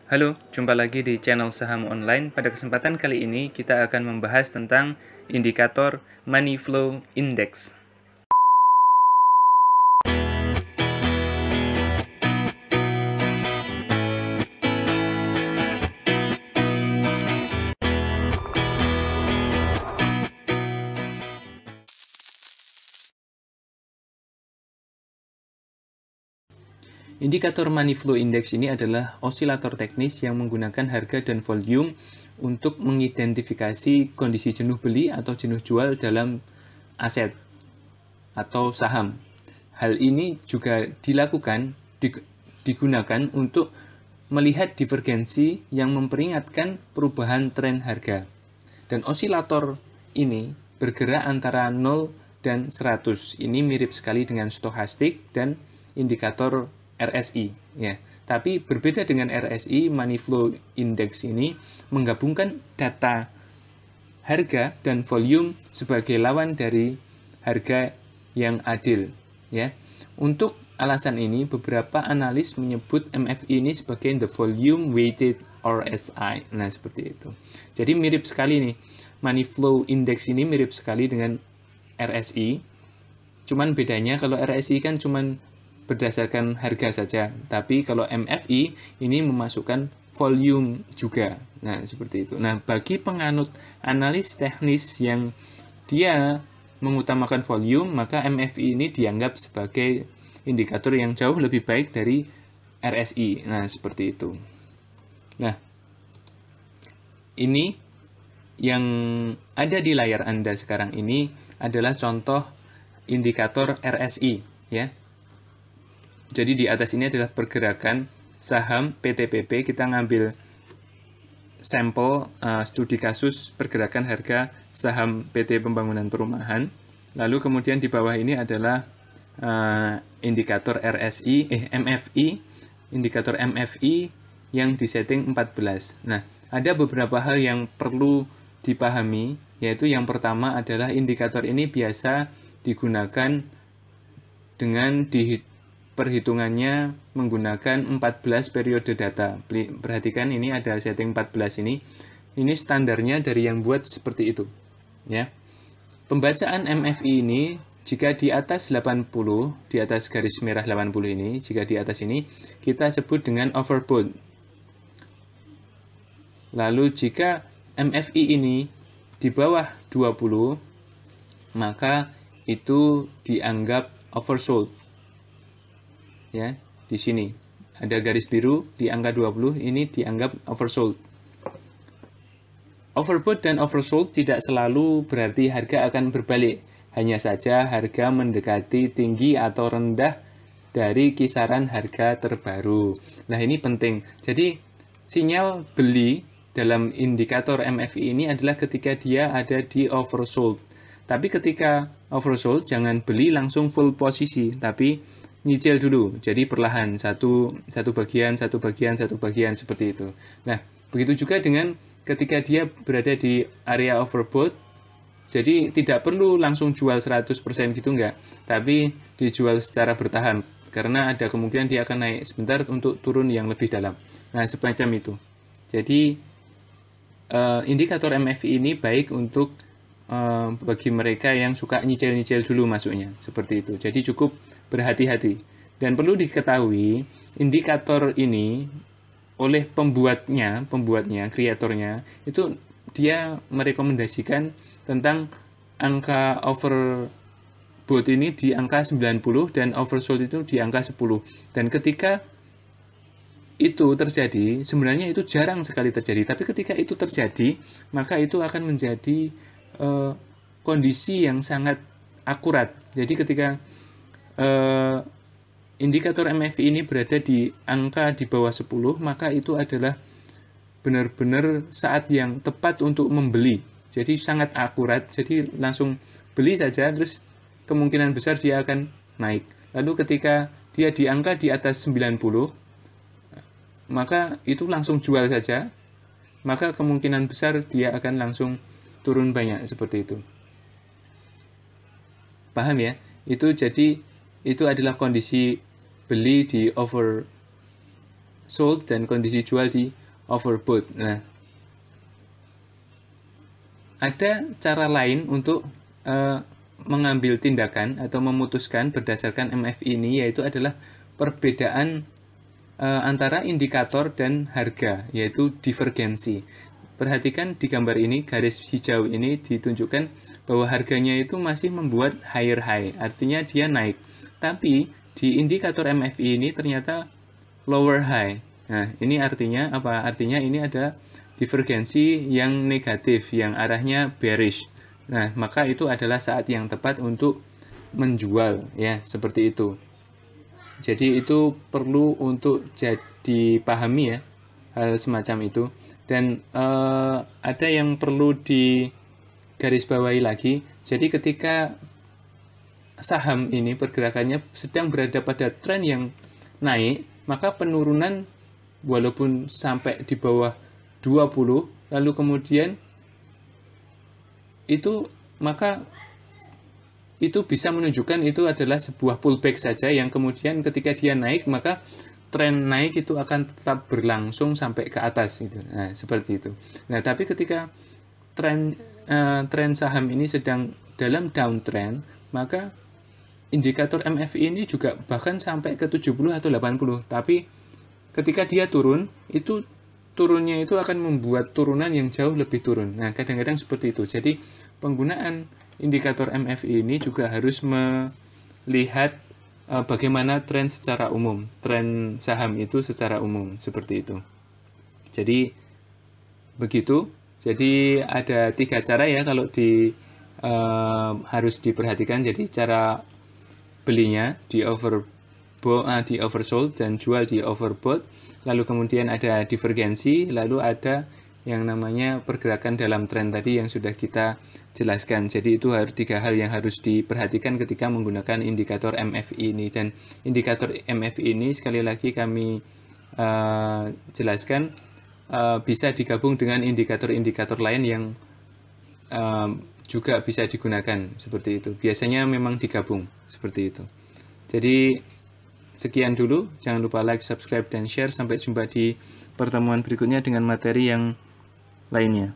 Halo, jumpa lagi di channel Saham Online. Pada kesempatan kali ini kita akan membahas tentang indikator Money Flow Index. Indikator Money Flow Index ini adalah osilator teknis yang menggunakan harga dan volume untuk mengidentifikasi kondisi jenuh beli atau jenuh jual dalam aset atau saham. Hal ini juga digunakan untuk melihat divergensi yang memperingatkan perubahan tren harga. Dan osilator ini bergerak antara 0 dan 100. Ini mirip sekali dengan stokastik dan indikator RSI, ya. Tapi berbeda dengan RSI, Money Flow Index ini menggabungkan data harga dan volume sebagai lawan dari harga yang adil, ya. Untuk alasan ini, beberapa analis menyebut MFI ini sebagai the volume weighted RSI. Nah, seperti itu. Jadi mirip sekali nih. Money Flow Index ini mirip sekali dengan RSI. Cuman bedanya kalau RSI kan cuman berdasarkan harga saja, tapi kalau MFI ini memasukkan volume juga. Nah, seperti itu. Nah, bagi penganut analis teknis yang dia mengutamakan volume, maka MFI ini dianggap sebagai indikator yang jauh lebih baik dari RSI. Nah, seperti itu. Nah, ini yang ada di layar Anda sekarang ini adalah contoh indikator RSI, ya. Jadi di atas ini adalah pergerakan saham PTPP. Kita ngambil sampel studi kasus pergerakan harga saham PT Pembangunan Perumahan. Lalu kemudian di bawah ini adalah indikator MFI, indikator MFI yang disetting 14. Nah, ada beberapa hal yang perlu dipahami, yaitu yang pertama adalah indikator ini biasa digunakan dengan perhitungannya menggunakan 14 periode data. Perhatikan ini ada setting 14 ini. Ini standarnya dari yang buat seperti itu, ya. Pembacaan MFI ini jika di atas 80, di atas garis merah 80 ini, jika di atas ini kita sebut dengan overbought. Lalu jika MFI ini di bawah 20, maka itu dianggap oversold. Ya, di sini ada garis biru di angka 20, ini dianggap oversold. Overbought dan oversold tidak selalu berarti harga akan berbalik. Hanya saja harga mendekati tinggi atau rendah dari kisaran harga terbaru. Nah, ini penting. Jadi, sinyal beli dalam indikator MFI ini adalah ketika dia ada di oversold. Tapi ketika oversold, jangan beli langsung full posisi, tapi nyicil dulu, jadi perlahan, satu bagian seperti itu. Nah, begitu juga dengan ketika dia berada di area overbought, jadi tidak perlu langsung jual 100% gitu enggak, tapi dijual secara bertahap, karena ada kemungkinan dia akan naik sebentar untuk turun yang lebih dalam. Nah, semacam itu. Jadi, indikator MFI ini baik untuk bagi mereka yang suka nyicil-nyicil dulu masuknya, seperti itu. Jadi cukup berhati-hati. Dan perlu diketahui, indikator ini oleh pembuatnya, kreatornya, itu dia merekomendasikan tentang angka overbought ini di angka 90 dan oversold itu di angka 10. Dan ketika itu terjadi, sebenarnya itu jarang sekali terjadi, tapi ketika itu terjadi, maka itu akan menjadi kondisi yang sangat akurat. Jadi ketika indikator MFI ini berada di angka di bawah 10, maka itu adalah benar-benar saat yang tepat untuk membeli. Jadi sangat akurat, jadi langsung beli saja, terus kemungkinan besar dia akan naik. Lalu ketika dia di angka di atas 90, maka itu langsung jual saja, maka kemungkinan besar dia akan langsung turun banyak, seperti itu. Paham ya? Itu jadi itu adalah kondisi beli di oversold sold dan kondisi jual di overbought. Nah, ada cara lain untuk mengambil tindakan atau memutuskan berdasarkan MFI ini, yaitu adalah perbedaan antara indikator dan harga, yaitu divergensi. Perhatikan di gambar ini, garis hijau ini ditunjukkan bahwa harganya itu masih membuat higher high, artinya dia naik. Tapi di indikator MFI ini ternyata lower high. Nah, ini artinya apa? Artinya ini ada divergensi yang negatif, yang arahnya bearish. Nah, maka itu adalah saat yang tepat untuk menjual, ya, seperti itu. Jadi itu perlu untuk dipahami ya, hal semacam itu. Dan ada yang perlu digarisbawahi lagi. Jadi ketika saham ini pergerakannya sedang berada pada tren yang naik, maka penurunan walaupun sampai di bawah 20, lalu kemudian maka itu bisa menunjukkan itu adalah sebuah pullback saja, yang kemudian ketika dia naik maka tren naik itu akan tetap berlangsung sampai ke atas gitu. Nah, seperti itu. Nah, tapi ketika tren saham ini sedang dalam downtrend, maka indikator MFI ini juga bahkan sampai ke 70 atau 80. Tapi ketika dia turun, itu turunnya itu akan membuat turunan yang jauh lebih turun. Nah, kadang-kadang seperti itu. Jadi, penggunaan indikator MFI ini juga harus melihat bagaimana tren secara umum, tren saham itu secara umum, seperti itu. Jadi, begitu. Jadi, ada 3 cara ya kalau harus diperhatikan. Jadi, cara belinya di oversold dan jual di overbought. Lalu kemudian ada divergensi, lalu ada yang namanya pergerakan dalam tren tadi yang sudah kita jelaskan. Jadi itu harus 3 hal yang harus diperhatikan ketika menggunakan indikator MFI ini. Dan indikator MFI ini sekali lagi kami jelaskan bisa digabung dengan indikator-indikator lain yang juga bisa digunakan seperti itu. Biasanya memang digabung seperti itu. Jadi sekian dulu, jangan lupa like, subscribe, dan share. Sampai jumpa di pertemuan berikutnya dengan materi yang lainnya.